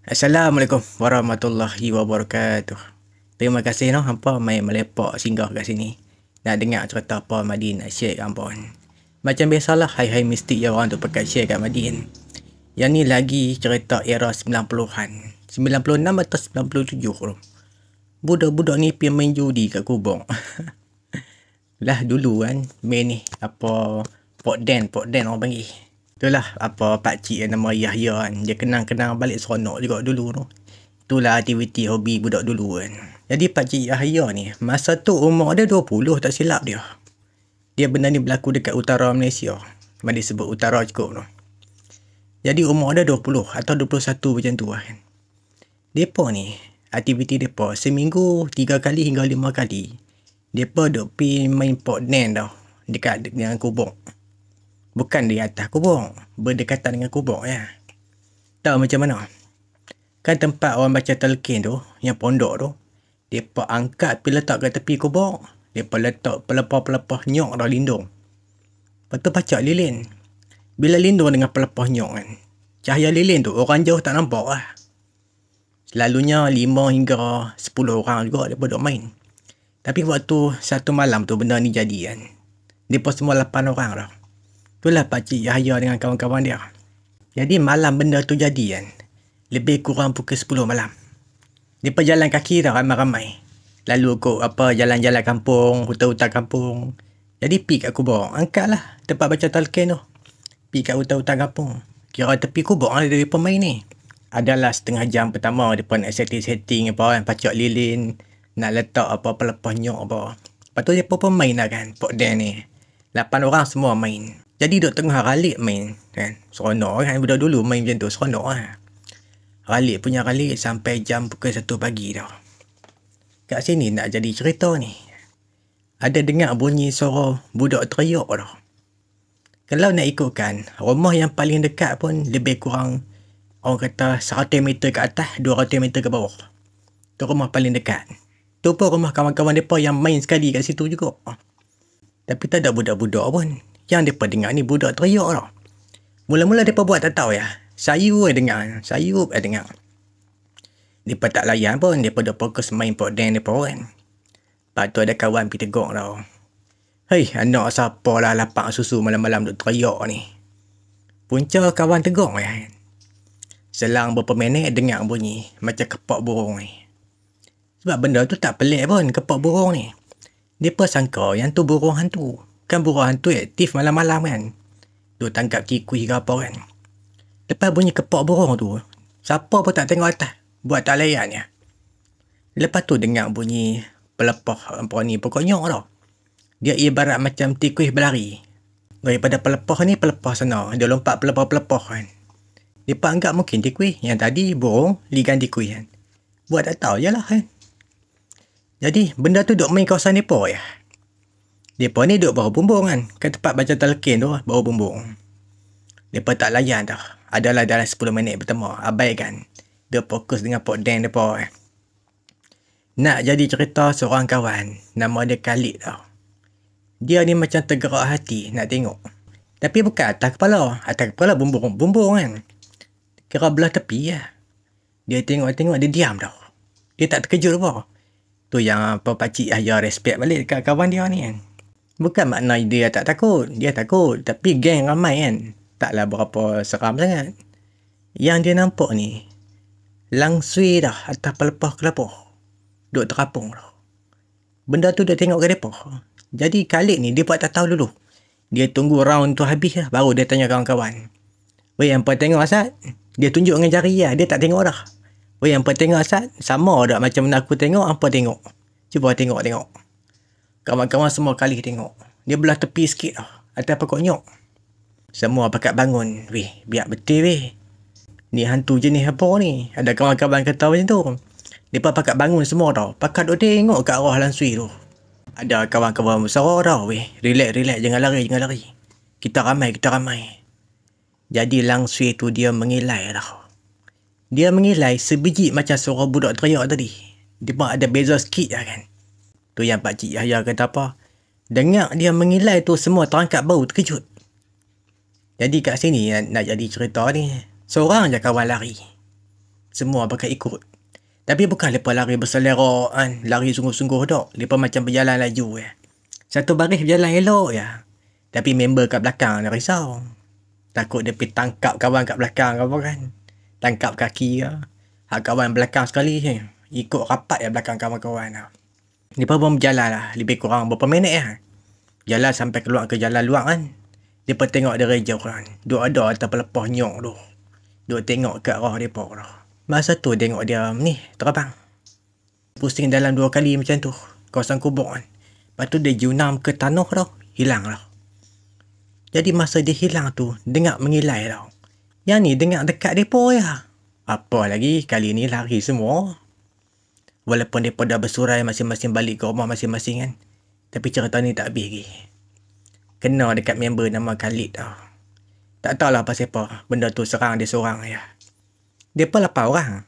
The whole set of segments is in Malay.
Assalamualaikum warahmatullahi wabarakatuh. Terima kasih hampa mai melepak singgah kat sini. Nak dengar cerita apa Madin nak share kat hampa. Macam biasalah, hai-hai mistik je orang tu pakai share kat Madin. Yang ni lagi cerita era 90-an. 96 atau 97 tu. Budak-budak ni pergi main judi kat kubur. Lah dulu kan main ni apa Pok Den orang panggil. Itulah apa pakcik yang nama Yahya kan. Dia kenang-kenang balik seronok juga dulu tu. Itulah aktiviti hobi budak dulu kan. Jadi pakcik Yahya ni, masa tu umur dia 20 tak silap dia. Dia benda ni berlaku dekat utara Malaysia. Mana disebut utara cukup tu. Jadi umur dia 20 atau 21 macam tu kan. Mereka ni, aktiviti mereka seminggu 3 kali hingga 5 kali. Mereka duk pergi main Pok Den tau. Dekat dengan kubur. Bukan di atas kubur, berdekatan dengan kubur ya. Tahu macam mana? Kan tempat orang baca talqin tu, yang pondok tu, depa angkat pergi letak kat tepi kubur, depa letak pelepah-pelepah nyok dah lindung. Lepas tu baca lilin. Bila lindung dengan pelepah nyok kan, cahaya lilin tu orang jauh tak nampak lah. Selalunya 5 hingga 10 orang juga depa duk main. Tapi waktu satu malam tu benda ni jadi kan. Depa semua 8 orang dah. Itulah pakcik Yahya dengan kawan-kawan dia. Jadi malam benda tu jadi kan. Lebih kurang pukul 10 malam. Mereka jalan kaki tau ramai-ramai. Lalu kok apa jalan-jalan kampung, hutan-hutan kampung. Jadi pergi kat kubur. Angkatlah tempat baca talqin tu. Pergi kat hutan-hutan kampung. Kira tepi kubur lah dari pemain ni. Adalah setengah jam pertama mereka nak setting-setting apa kan. Pacak lilin. Nak letak apa pelepah nyok apa. Lepas tu mereka pemain lah kan. Pok Den ni. 8 orang semua main. Jadi duk tengah ralik main kan. Seronok kan. Budak dulu main macam tu. Seronok lah. Ralik punya ralik sampai jam pukul 1 pagi dah. Kat sini nak jadi cerita ni. Ada dengar bunyi suara budak teriak dah. Kalau nak ikutkan, rumah yang paling dekat pun lebih kurang orang kata 100 meter ke atas, 200 meter ke bawah. Tu rumah paling dekat. Tu pun rumah kawan-kawan mereka yang main sekali kat situ juga. Tapi tak ada budak-budak pun. Yang mereka dengar ni budak teriak dah. Mula-mula mereka buat tak tahu ya. Sayur dengar. Sayur dengar. Mereka tak layan pun. Mereka dah fokus main Pok Den mereka kan. Lepas tu ada kawan pergi tegur tau. Hei, anak siapa lah lapak susu malam-malam duk teriak ni. Punca kawan tegur kan. Selang beberapa minit dengar bunyi. Macam kepak burung ni. Sebab benda tu tak pelik pun kepak burung ni. Mereka sangka yang tu burung hantu. Kan burung hantu aktif malam-malam kan. Duk tangkap tikui ke apa kan. Lepas bunyi kepak burung tu, siapa pun tak tengok atas. Buat tak layan ya. Lepas tu dengar bunyi pelepah apa ni pokoknya tau. Dia ibarat macam tikui berlari. Daripada pelepah ni pelepah sana. Dia lompat pelepah-pelepah kan. Dia anggap mungkin tikui. Yang tadi burung ligan tikui kan. Buat tak tahu je lah kan. Jadi benda tu duk main kawasan mereka ya. Mereka ni duk bawa bumbung kan. Kan tempat baca talqin tu bawa bumbung. Mereka tak layan dah. Adalah dalam 10 minit pertama. Abaikan. Dia fokus dengan Pok Den mereka. Nak jadi cerita seorang kawan. Nama dia Khalid tau. Dia ni macam tergerak hati nak tengok. Tapi bukan atas kepala. Atas kepala bumbung kan. Kira belah tepi lah. Dia tengok-tengok dia diam tau. Dia tak terkejut apa. Tu yang apa pakcik Yahya respect balik dekat kawan dia ni kan. Bukan makna dia tak takut. Dia takut. Tapi geng ramai kan. Taklah berapa seram sangat. Yang dia nampak ni. Langsui dah atas pelepah kelapa. Duk terapung dah. Benda tu dia tengok ke mereka. Jadi Khalid ni dia buat tak tahu dulu. Dia tunggu round tu habis lah. Baru dia tanya kawan-kawan. Weh, hampa tengok Asad? Dia tunjuk dengan jari lah. Dia tak tengok dah. Weh, hampa tengok Asad? Sama dah macam mana aku tengok, hampa tengok. Cuba tengok-tengok. Kawan-kawan semua kali tengok. Dia belah tepi sikit lah. Atas pokok nyok. Semua pakat bangun. Weh, biar betul weh. Ni hantu jenis apa ni? Ada kawan-kawan kata macam tu. Mereka pakat bangun semua tau. Pakat duk tengok kat arah langsui tu. Ada kawan-kawan besar tau weh. Relax. Jangan lari. Kita ramai. Jadi langsui tu dia mengilai tau. Dia mengilai sebiji macam suara budak teriak tadi. Dia pun ada beza sikit lah kan. Tu yang pakcik Yahya kata apa. Dengar dia mengilai tu semua terangkat bau terkejut. Jadi kat sini nak jadi cerita ni. Seorang je kawan lari. Semua pakai ikut. Tapi bukan mereka lari berselera kan. Lari sungguh-sungguh tak. Mereka macam berjalan laju ya. Satu baris berjalan elok ya. Tapi member kat belakang dia risau. Takut dia pergi tangkap kawan kat belakang ke apa kan. Tangkap kaki ke. Hak kawan belakang sekali je. Ikut rapat ya belakang kawan-kawan lah. Mereka pun berjalan lah. Lebih kurang berapa minit ya. Jalan sampai keluar ke jalan luar kan. Mereka tengok dia reja kan. Duk ada atas pelepah nyok tu. Duk tengok kat arah mereka tu. Masa tu tengok dia ni terbang. Pusing dalam 2 kali macam tu. Kawasan kubur kan. Lepas tu dia junam ke tanah tau. Hilang tau. Jadi masa dia hilang tu. Dengar mengilai tau. Yang ni dengar dekat mereka ya. Apa lagi kali ni lari semua. Walaupun mereka dah bersurai masing-masing balik ke rumah masing-masing kan. Tapi cerita ni tak habis lagi. Kena dekat member nama Khalid tau. Tak tahulah pasal apa. Benda tu serang dia seorang ya. Dia pun 8 orang.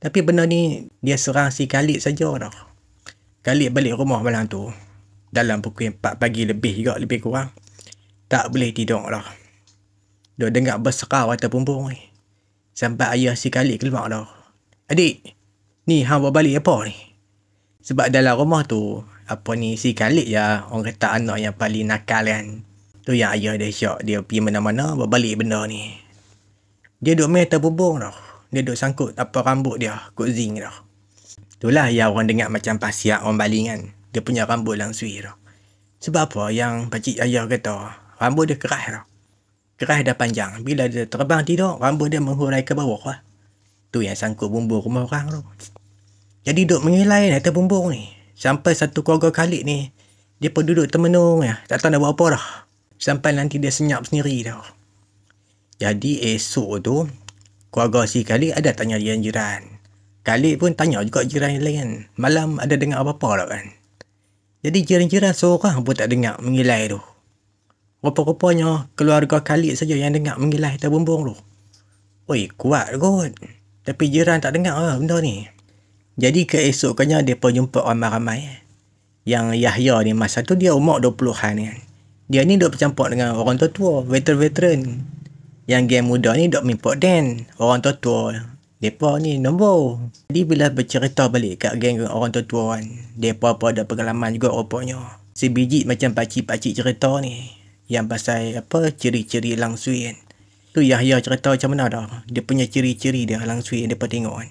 Tapi benda ni dia serang si Khalid saja tau. Khalid balik rumah malam tu. Dalam pukul 4 pagi lebih juga lebih kurang. Tak boleh tidur tau. Dia dengar berserau atas bumbung ni. Sampai ayah si Khalid keluar tau. Adik, ni hang bawa balik apa ni? Sebab dalam rumah tu, apa ni si Khalid ya, orang kata anak yang paling nakal kan. Tu yang ayah dia syak, dia pergi mana-mana bawa balik benda ni. Dia duk main atas bumbung tau. Dia duk sangkut apa rambut dia, kot zinc tau. Itulah yang orang dengar macam pasiak orang Bali kan. Dia punya rambut langsui tau. Sebab apa yang pakcik ayah kata, rambut dia keras tau. Keras dah panjang. Bila dia terbang tidur, rambut dia menghurai ke bawah lah. Tu yang sangkut bumbung rumah orang tu. Jadi duk mengilai atas bumbung ni. Sampai satu keluarga Khalid ni, dia pun duduk termenung ya. Tak tahu nak buat apa dah. Sampai nanti dia senyap sendiri tau. Jadi esok tu, keluarga si Khalid ada tanya jiran-jiran. Khalid pun tanya juga jiran yang lain. Malam ada dengar apa-apa tak kan. Jadi jiran-jiran seorang pun tak dengar mengilai tu. Rupa-rupanya keluarga Khalid saja yang dengar mengilai atas bumbung tu. Oi, kuat kot. Tapi jiran tak dengar lah benda ni. Jadi keesokannya dia pun jumpa ramai-ramai. Yang Yahya ni masa tu dia umur 20-an kan. Dia ni duk bercampur dengan orang tua-tua, veteran-veteran. Yang geng muda ni duk main pop dance. Orang tua-tua, mereka ni nombor. Jadi bila bercerita balik kat geng orang tua-tua kan, mereka pun ada pengalaman juga rupanya. Sebiji macam pakcik-pakcik cerita ni. Yang pasal apa ciri-ciri langsui kan. Tu Yahya cerita macam mana dah. Dia punya ciri-ciri dia langsui yang mereka tengok kan.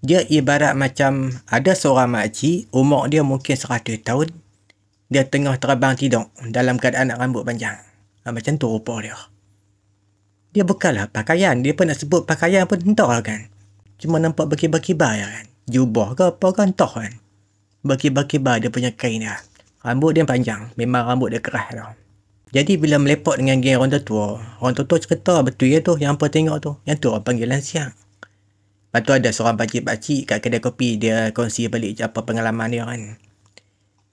Dia ibarat macam ada seorang makcik, umur dia mungkin 100 tahun. Dia tengah terbang tidur dalam keadaan nak rambut panjang. Macam tu rupa dia. Dia bukanlah pakaian. Dia pun nak sebut pakaian pun entah lah kan. Cuma nampak berkibar-kibar ya kan. Jubah ke apa kan entah kan. Berkibar-kibar dia punya kain dia. Rambut dia panjang. Memang rambut dia keras tau. Jadi bila melepak dengan geng orang tua, orang tua cerita betul ya tu. Yang apa tengok tu. Yang tu orang panggil lansiang. Lepas tu ada seorang pakcik-pakcik kat kedai kopi. Dia kongsi balik apa pengalaman dia kan.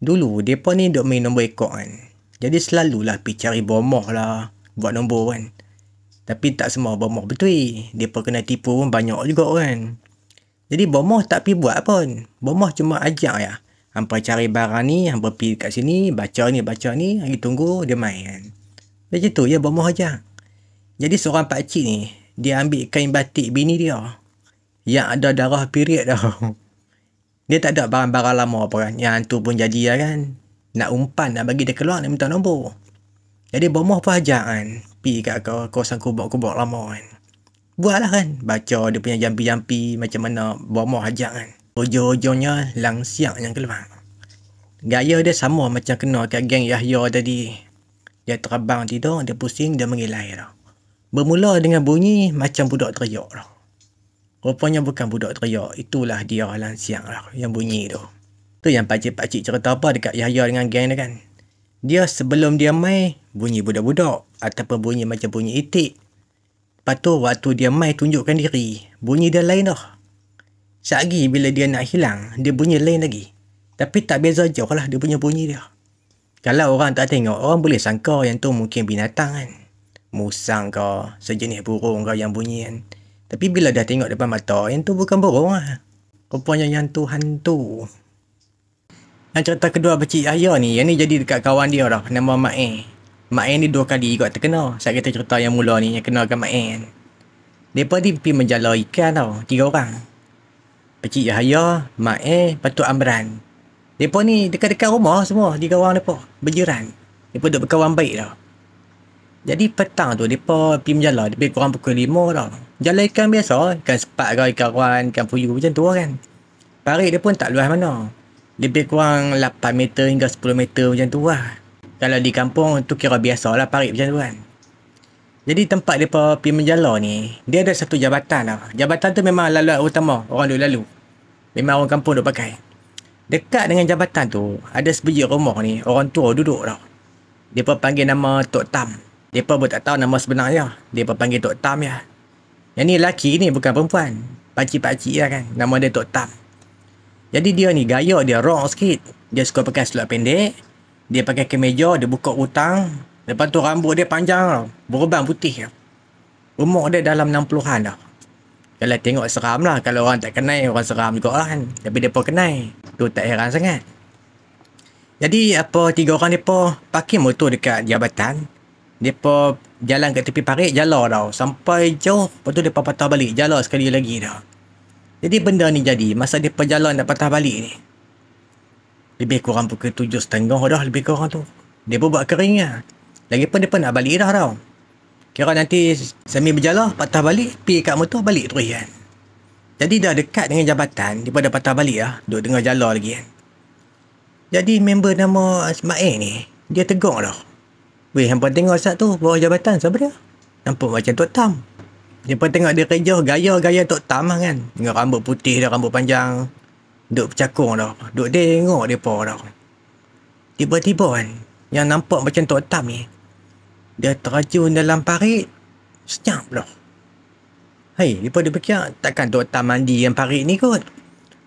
Dulu mereka ni duk main nombor ekor kan. Jadi selalulah pergi cari bomoh lah. Buat nombor kan. Tapi tak semua bomoh betul. Mereka kena tipu pun banyak juga kan. Jadi bomoh tak pergi buat pun. Bomoh cuma ajak ya. Hampa cari barang ni, hampa pergi kat sini, baca ni, lagi tunggu dia main kan. Macam tu ya bomoh ajak. Jadi seorang pakcik ni, dia ambil kain batik bini dia. Yang ada darah period tau. Dia tak ada barang-barang lama apa kan. Yang tu pun jadi lah kan. Nak umpan, nak bagi dia keluar, nak minta nombor. Jadi bomoh pun ajak kan. Pergi kat kawasan kubur-kubur lama kan. Buatlah kan. Baca dia punya jampi-jampi macam mana bomoh ajak kan. Hujung-hujungnya langsiang yang keluar. Gaya dia sama macam kena kat geng Yahya tadi. Dia terbang tidur, dia pusing, dia mengilai tau. Bermula dengan bunyi macam budak teriak tau. Rupanya bukan budak teriak. Itulah dia langsiang lah yang bunyi tu. Tu yang pakcik-pakcik cerita apa dekat Yahya dengan geng dia kan. Dia sebelum dia main, bunyi budak-budak. Ataupun bunyi macam bunyi itik. Lepas tu waktu dia main tunjukkan diri. Bunyi dia lain dah. Sekali bila dia nak hilang, dia bunyi lain lagi. Tapi tak beza jauh lah dia punya bunyi dia. Kalau orang tak tengok, orang boleh sangka yang tu mungkin binatang kan. Musang ke, sejenis burung ke yang bunyi kan. Tapi bila dah tengok depan mata, yang tu bukan burung lah. Rupanya yang tu hantu. Yang cerita kedua pakcik Yahya ni, yang ni jadi dekat kawan dia dah, nama Mak E. Mak E ni 2 kali juga terkena. Saya kata cerita yang mula ni, yang kenalkan Mak E kan. Mereka ni pergi menjala ikan tau. 3 orang. Pakcik Yahya, Mak Patuk Amran. Mereka ni dekat-dekat rumah semua. 3 orang mereka. Berjiran. Mereka duduk berkawan baik tau. Jadi petang tu mereka pergi menjala. Lebih kurang pukul 5 tau. Jala ikan biasa. Ikan sepat ke, ikan ruan, ikan puyuh macam tu kan. Parit dia pun tak luas mana. Lebih kurang 8 meter hingga 10 meter macam tu lah. Kalau di kampung tu kira biasa lah parit macam tu kan. Jadi tempat mereka pergi menjala ni, dia ada satu jabatan tau. Jabatan tu memang laluan utama. Orang duk lalu. Memang orang kampung duk pakai. Dekat dengan jabatan tu, ada sebiji rumah ni, orang tua duduk tau. Mereka panggil nama Tok Tam. Mereka pun tak tahu nama sebenarnya. Mereka panggil Tok Tam ya. Yang ni lelaki ni bukan perempuan. Pakcik-pakcik lah kan. Nama dia Tok Tam. Jadi dia ni gaya dia rock sikit. Dia suka pakai seluar pendek. Dia pakai kemeja, dia buka hutang. Lepas tu rambut dia panjang tau. Berubah putih tau. Umur dia dalam 60-an tau. Kalau tengok seram lah. Kalau orang tak kenal, orang seram juga lah kan. Tapi dia pun kenal. Tu tak heran sangat. Jadi apa 3 orang mereka parking motor dekat jabatan. Mereka jalan kat tepi parit, jala tau. Sampai jauh. Lepas tu mereka patah balik. Jala sekali lagi tau. Jadi benda ni jadi. Masa mereka jalan nak patah balik ni. Lebih kurang pukul 7.30 dah lebih kurang tu. Dia pun buat kering lah. Lagipun mereka nak balik dah tau. Kira nanti sambil berjalan, patah balik, pergi kat motor, balik terus kan. Jadi dah dekat dengan jabatan, mereka dah patah balik lah. Duduk tengah jalan lagi kan. Jadi member nama Mak ni, dia tegur dah. Weh, hampa tengok saat tu, bawah jabatan, siapa dia? Nampak macam Tok Tam. Hampa tengok dia kerja, gaya-gaya Tok Tam lah kan. Dengan rambut putih dah, rambut panjang. Duduk bercakung dah. Duduk tengok mereka dah. Tiba-tiba kan, yang nampak macam Tok Tam ni, dia terjun dalam parit. Senyap dah. Hei, mereka dia fikir, takkan Tok Tam mandi yang parit ni kot.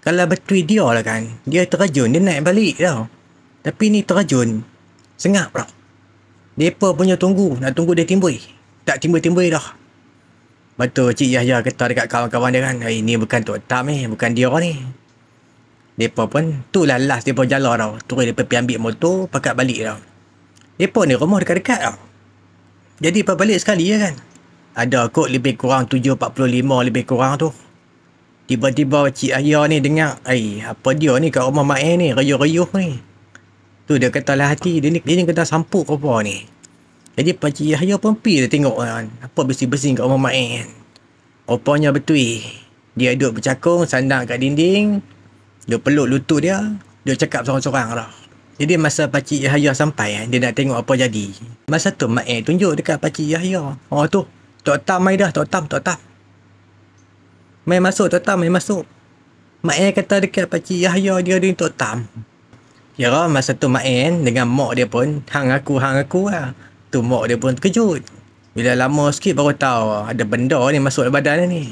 Kalau betul dia lah kan, dia terjun, dia naik balik tau. Tapi ni terjun, sengap dah. Mereka punya tunggu, nak tunggu dia timbul. Tak timbul-timbul dah. Betul Cik Yahya kata dekat kawan-kawan dia kan, hei, ni bukan Tok Tam ni, bukan dia ni. Mereka pun, tu lah last mereka jalan tau. Terus mereka pergi ambil motor, pakat balik tau. Mereka ni rumah dekat-dekat tau. Jadi lepas balik sekali ya kan. Ada kot lebih kurang 7.45 lebih kurang tu. Tiba-tiba Cik Yahya ni dengar, apa dia ni kat rumah Mak ni, rayuh-rayuh ni. Tu dia kata lah hati, dia ni kata sampuk apa ni. Jadi Pakcik Yahya pun pergi dia tengok kan. Apa bersih-bersih kat rumah Mak kan. Rupanya betul. Dia duduk bercakung, sandang kat dinding. Dia peluk lutut dia. Dia cakap sorang-sorang lah. Jadi masa Pakcik Yahya sampai, dia nak tengok apa jadi. Masa tu Mak tunjuk dekat Pakcik Yahya. Oh tu, Tok Tam mai dah, Tok Tam. Mai masuk, Tok Tam, mai masuk. Mak kata dekat Pakcik Yahya dia dengan Tok Tam. Kira masa tu Mak dengan mak dia pun, hang aku lah. Tu mak dia pun terkejut. Bila lama sikit baru tahu ada benda ni masuk dalam badan dia ni.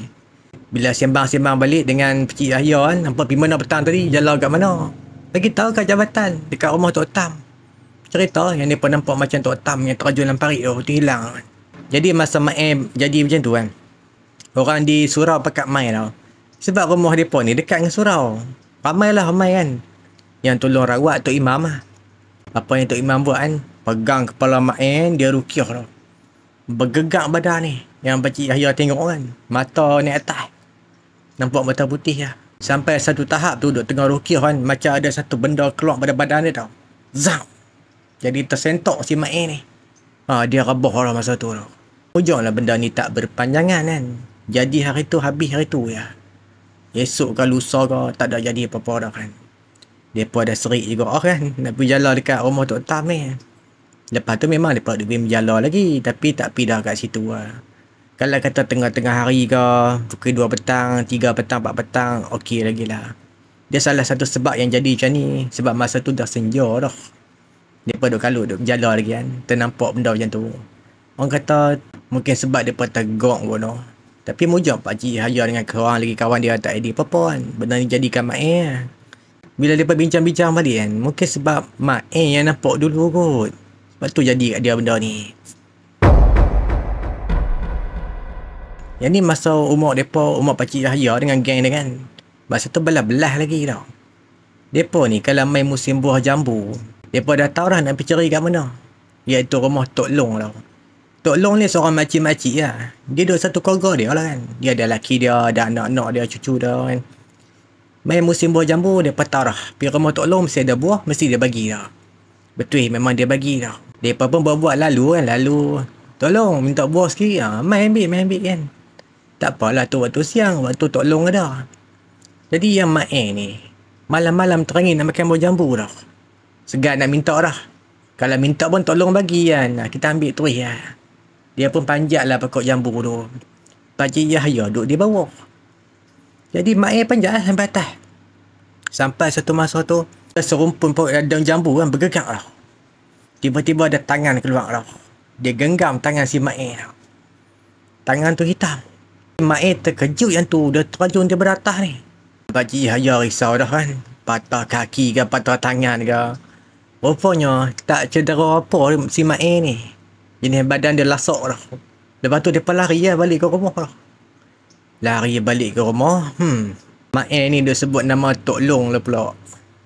Bila sembang-sembang balik dengan Pakcik Yahya kan, nampak pergi mana petang tadi, jalan kat mana. Bagi tahu kat jabatan dekat rumah Tok Tam. Cerita yang dia pun nampak macam Tok Tam yang terjun dalam parit tu hilang. Jadi masa Mak jadi macam tu kan. Orang di surau pakat mai tau. Sebab rumah depa ni dekat dengan surau. Ramai kan. Yang tolong rawat Tok Imam lah. Apa yang Tok Imam buat kan, pegang kepala Mak dia rukiah tau. Bergegak badan ni. Yang Pakcik Yahya tengok kan. Mata ni atas. Nampak mata putih lah. Sampai satu tahap tu duduk tengah rukiah kan, macam ada satu benda keluar pada badan dia tau. Zam. Jadi tersentok si Mak ni. Dia rebah lah masa tu tau. Ujunglah benda ni tak berpanjangan kan. Jadi hari tu, habis hari tu ya. Esok ke lusa ke, tak ada jadi apa-apa dah kan. Mereka dah serik juga kan. Nak pergi jalan dekat rumah Tok Tam ni. Lepas tu memang mereka pergi berjalan lagi. Tapi tak pergi dah kat situ lah. Kalau kata tengah-tengah hari ke, pukul 2 petang, 3 petang, 4 petang, okey lagi lah. Dia salah satu sebab yang jadi macam ni. Sebab masa tu dah senja dah. Mereka duduk kalut, duduk berjalan lagi kan. Ternampak benda macam tu. Orang kata mungkin sebab mereka tegok pun dah. Tapi mujur Pakcik Yahya dengan kawan lagi kawan dia tak ada apa-apa kan. Benda ni jadikan Mak lah. Bila mereka bincang-bincang balik kan, mungkin sebab Mak yang nampak dulu kot. Sebab tu jadi kat dia benda ni. Yang ni masa umur mereka, umur Pakcik Yahya dengan geng dia kan. Masa tu belah-belah lagi tau. Mereka ni kalau main musim buah jambu, mereka dah tahu dah nak pergi cari kat mana. Iaitu rumah Tok Long tau. Tok Long ni seorang makcik-makcik lah. Dia duduk satu keluarga dia lah kan. Dia ada laki dia, ada anak-anak dia, cucu dia kan. Main musim buah jambu, dia patah dah. Pergi rumah Tok Long mesti ada buah, mesti dia bagi dah. Betul, memang dia bagi dah. Dia pun buat-buat lalu kan, lalu. Tolong, minta buah sikit. Main ambil kan. Tak apalah tu waktu siang, waktu Tok Long ada. Jadi yang Mak ni, malam-malam terangin nak makan buah jambu dah. Segar nak minta dah. Kalau minta pun Tok Long bagi kan. Kita ambil terus lah. Dia pun panjat lah pokok jambu tu. Pakcik Yahya duduk di bawah. Jadi Mak panjat lah sampai atas. Sampai satu masa tu, serumpun pokok daun jambu kan bergerak lah. Tiba-tiba ada tangan keluar lah. Dia genggam tangan si Mak lah. Tangan tu hitam. Mak terkejut yang tu. Dia terjun dia beratas ni. Pakcik Yahya risau dah kan. Patah kaki ke, patah tangan ke. Rupanya tak cedera apa si Mak ni. Jenis badan dia lasak dah. Lepas tu dia pun lari lah balik ke rumah lah. Lari balik ke rumah. Mak ni dia sebut nama Tok Long lah pula.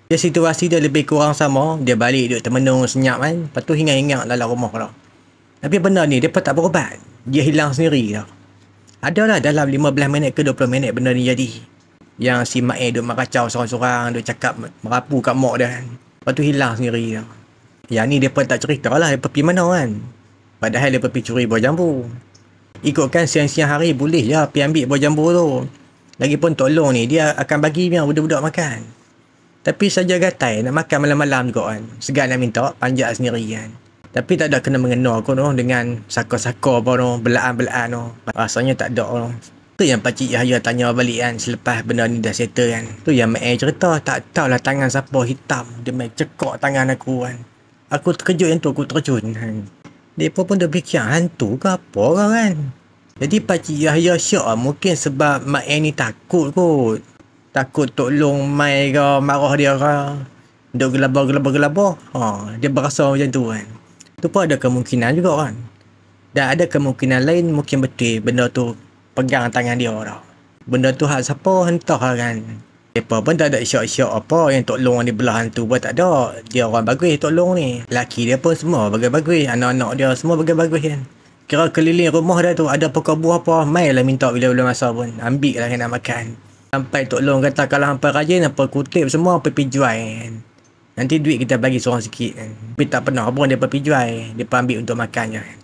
Dia situasi dia lebih kurang sama. Dia balik duduk termenung senyap kan. Lepas tu hingat-hingat dalam rumah lah. Tapi benda ni dia pun tak berubat. Dia hilang sendiri dah. Adalah dalam 15 minit ke 20 minit benda ni jadi. Yang si Mak duduk meracau sorang-sorang. Duduk cakap merapu kat mak dia kan. Lepas tu hilang sendiri dah. Yang ni dia pun tak cerita lah. Dia pergi mana kan. Padahal dia pergi curi buah jambu. Ikutkan siang-siang hari boleh je pergi ambil buah jambu tu. Lagipun Tok Long ni dia akan bagi biar budak-budak makan. Tapi saja gatai nak makan malam-malam juga kan. Segan nak minta panjat sendiri kan. Tapi tak ada kena mengena aku tu dengan saka-saka apa tu. Belaan-belaan tu. Rasanya tak ada tu. Tu yang Pakcik Yahya tanya balik kan. Selepas benda ni dah settle kan. Tu yang Mak cerita. Tak tahulah tangan siapa hitam. Dia main cekok tangan aku kan. Aku terkejut yang tu aku terjun kan. Mereka pun dah fikir hantu ke apa kan. Jadi Pakcik Yahya syok lah. Mungkin sebab Mak ni takut kot. Takut Tok Long mai ke marah dia ke. Dia gelabah. Dia berasa macam tu kan. Tu pun ada kemungkinan juga kan. Dan ada kemungkinan lain mungkin betul benda tu pegang tangan dia dah. Benda tu hak siapa entah kan. Mereka pun tak ada syok-syok apa yang Tok Long ni belah hantu pun tak ada. Dia orang bagus Tok Long ni. Laki dia pun semua bagus-bagus. Anak-anak dia semua bagus-bagus kan. Kira keliling rumah dia tu ada pokok buah apa. Mainlah minta bila-bila masa pun. Ambil lah nak makan. Sampai Tok Long kata kalau hampa rajin hampa kutip semua pergi jual kan. Nanti duit kita bagi seorang sikit kan. Tapi tak pernah pun dia pergi jual. Dia ambil untuk makan je kan.